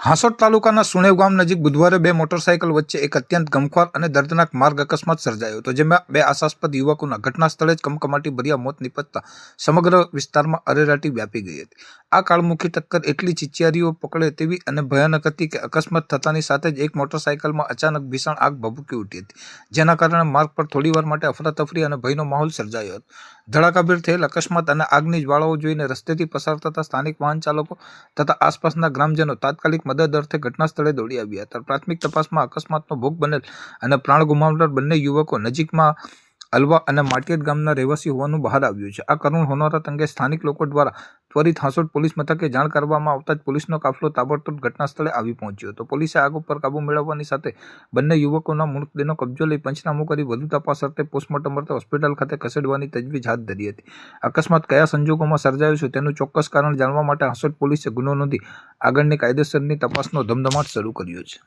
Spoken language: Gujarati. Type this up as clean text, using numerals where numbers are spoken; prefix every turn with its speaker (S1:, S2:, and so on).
S1: હાંસોટ તાલુકાના સુણેવ ગામ નજીક બુધવારે બે મોટરસાયકલ વચ્ચે એક અત્યંત ગમખ્વાર અને દર્દનાક માર્ગ અકસ્માત સર્જાયો હતો, જેમાં બે આશાસ્પદ યુવકોના ઘટના સ્થળે જ કમકમાટી ભર્યા મોત નિપજતા સમગ્ર વિસ્તારમાં અરેરાટી વ્યાપી ગઈ હતી. આ કાળમુખી ટક્કર એટલી ચિચિયારીઓ પકડે તેવી અને ભયાનક હતી કે અકસ્માત થતાની સાથે જ એક મોટરસાયકલમાં અચાનક ભીષણ આગ ભભૂકી ઉઠી હતી, જેના કારણે માર્ગ પર થોડીવાર માટે અફરાતફરી અને ભયનો માહોલ સર્જાયો હતો. ધડાકાભેર થયેલ અકસ્માત અને આગની જ્વાળાઓ જોઈને રસ્તેથી પસાર થતા સ્થાનિક વાહન ચાલકો તથા આસપાસના ગ્રામજનો તાત્કાલિક મદદ અર્થે ઘટના સ્થળે દોડી આવ્યા હતા. પ્રાથમિક તપાસમાં અકસ્માતનો ભોગ બનેલ અને પ્રાણ ગુમાવનાર બંને યુવકો નજીકમાં અલવા અને માટિયાદ ગામના રહેવાસી હોવાનું બહાર આવ્યું છે. આ કરુણ હોનારત અંગે સ્થાનિક લોકો દ્વારા ત્વરિત હાંસોટ પોલીસ મથકે જાણ કરવામાં આવતા જ પોલીસનો કાફલો તાબડતોબ ઘટના સ્થળે આવી પહોંચ્યો હતો. પોલીસે આગ ઉપર કાબુ મેળવવાની સાથે બંને યુવકોના મૃતદેહનો કબજો લઈ પંચનામું કરી વધુ તપાસ અર્થે પોસ્ટમોર્ટમ અર્થે હોસ્પિટલ ખાતે ખસેડવાની તજવીજ હાથ ધરી હતી. અકસ્માત કયા સંજોગોમાં સર્જાયો છે તેનું ચોક્કસ કારણ જાણવા માટે હાંસોટ પોલીસે ગુનો નોંધી આગળની કાયદેસરની તપાસનો ધમધમાટ શરૂ કર્યો છે.